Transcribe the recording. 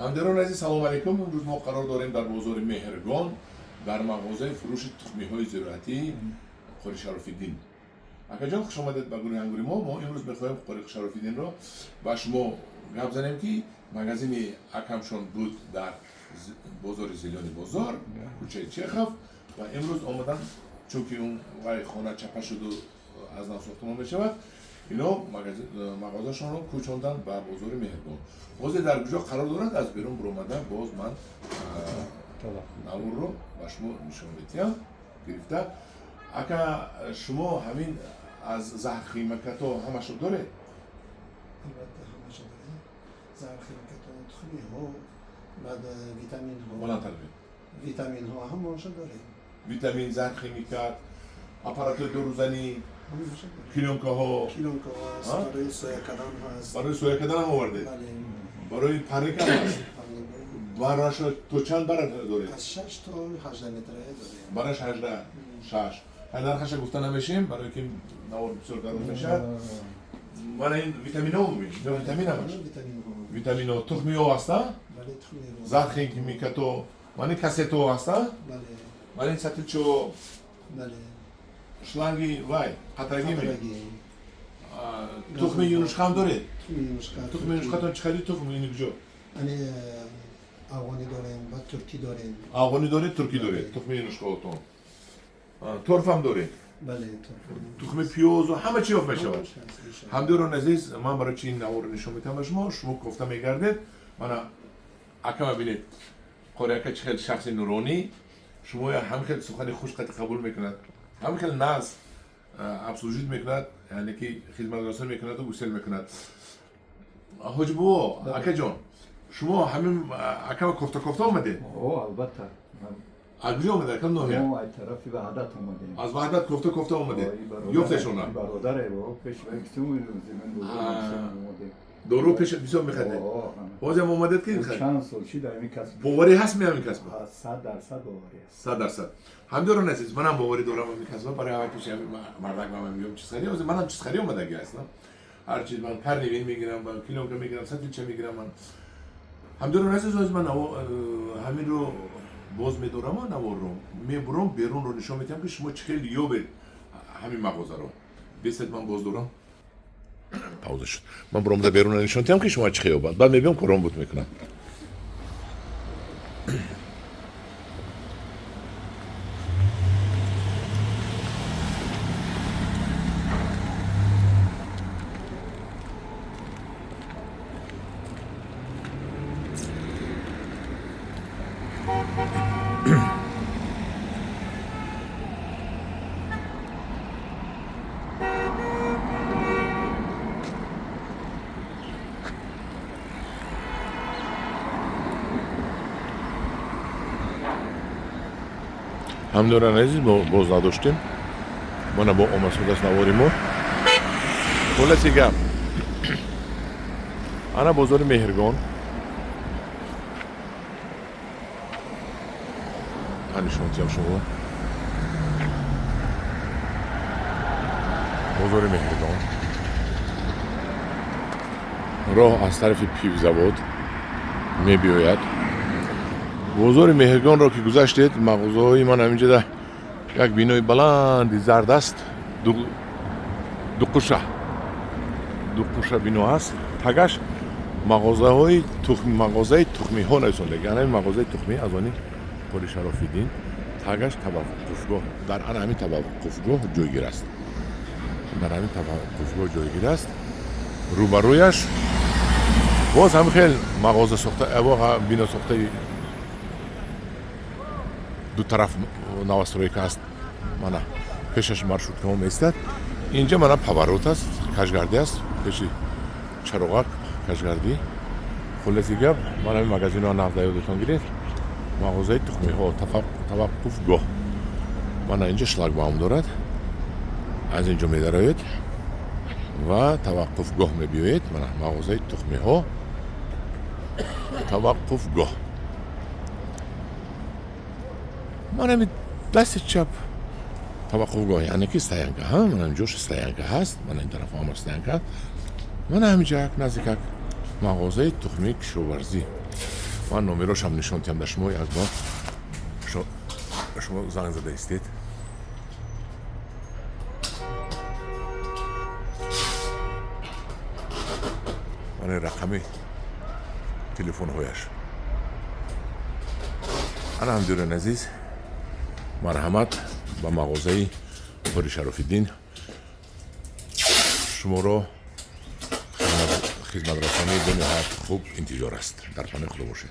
همدران عزیز سلام علیکم. امروز ما قرار داریم در بازار مهرگان در مغازه فروش تخمی‌های زراعتی قاری شراف‌الدین. اکا جان خوش آمدید به گروه انگوری ما امروز می‌خوایم قاری شراف‌الدین را با شما گپ زنیم که مغازه اکمشون بود در بازار زیلانی بازار کوچه چرخف و امروز آمدن چون که اون خانه چپه شد و از نو ساختمان میشود اینا مغازه‌شون رو کوچوندن به بازار مهرگان. باز در کجا قرار دارد از بیرون برآمدن باز من نور رو به شما نشون میدم گرفته. اگه شما همین از زهر قیمت ها همشو داره؟ البته همشو داره. زهر قیمت ها تخمی ها بعد ویتامین ها ویتامین ها همشو داره. ویتامین زهر قیمت اپارات دوروزنی کلونکه ها هست، برای سویا کدن هست. برای سویا کدن هم آورده؟ برای پرک هم هست؟ براش تو چند برای داره؟ از 6 تا 18 لیتره داره. براش 18 6 نرخش گفته نمیشیم برای که نور بسیار گرم میشه. برای این ویتامین ها میشه. ویتامین ها باشه. ویتامین ها تخمی ها هسته؟ بله تخمی ها. زهر قیمت ها معنی کاسیت ها هسته؟ بله. معنی سطلچو بله. شلنگی وای قطرگی می. تخم یونشخه هم داره؟ تخم یونشخه تون چه خیلی تخم اینی کجا؟ یعنی افغانی داریم و ترکی داریم. افغانی داره ترکی داره تخم یونشخه هاتون. ترف هم داره؟ بله تخم پیاز و همه چی آف میشود. همداران عزیز من برای چی این نوار نشون میدم به شما گفته میگردید من اکا ببینید قاری اکا چه خیلی شخص نورانی شما هم خیلی سخن خوش قبول میکند هم خیلی ناز افسوجید میکند یعنی که خدمت رسانی میکند و گسل میکند. حاج بو اکا جان شما همین اکا کفته آمده؟ البته از کجا آمده؟ کدام ناحیه؟ ما از طرف وحدت آمدیم. از وحدت کفته آمده؟ یفتشونه؟ برادره با پیش بکسیمون زمین بزرگ آمده. دورو پیش بسیار میخده؟ بازم آمدید که میخده؟ چند سال چی در این کسب؟ باوری هست می همین کسب؟ 100% باوری است. 100%. همداران عزیز منم باوری دارم همین کسب برای اول پیش مردک من میگم چیز خری از منم چیز خری اومدگی هستم. هر چیز من پر نوین میگیرم با کیلومتر میگیرم صد چه میگیرم من. همداران عزیز از من همین رو باز میدارم و نوارم میبرم بیرون رو نشون میدم که شما چه خیلی یابید همین مغازه رو بیست من باز دارم پاوزه شد من برام در بیرون نشون میدم که شما چه خیلی یابید بعد میبینم کارم بود میکنم. همداران عزیز باز نداشتیم من با آمسود است نواری ما خلاصی گپ انا بازار مهرگان نشونتیم شما بازار مهرگان راه از طرف پیو زواد می بیاید. بازار مهرگان را که گذشتید مغازه های من همینجا در یک بینای بلند زرد است دو قوشه بینو است تگش مغازه تخمی ها نویسنده یعنی مغازه تخمی از آنی قاری شراف‌الدین تگش توقفگاه در همین توقفگاه جایگیر است روبرویش باز هم خیلی مغازه ساخته اوا بینا ساخته دو طرف نوسترویکا است مانا پیشش маршрутка هم ایستاد اینجا مانا پاورот است کشگردی است پیش چراغک کشگردی خلاصی گپ من همین مغازه ها نفت یادتون گرفت مغازه تخمی ها توقفگاه مانا اینجا شلاگباум دارد از اینجا میدراید و توقفگاه میبیاید مانا مغازه تخمی ها توقفگاه من همین دست چپ توقفگاه یعنی که استاینکا ها من اینجاش استاینکا هست من این طرف هم استاینکا من همینجا نزدیک مغازه تخمی کشاورزی من نمره‌اش هم نشون میدم در شما یک بار شما زنگ زده استید من رقمی تلفن هایش انا همدوران عزیز مرحمت با مغازه پور شراف‌الدین شما را خدمت رسانی به نهایت خوب انتظار است در پناه خدا باشید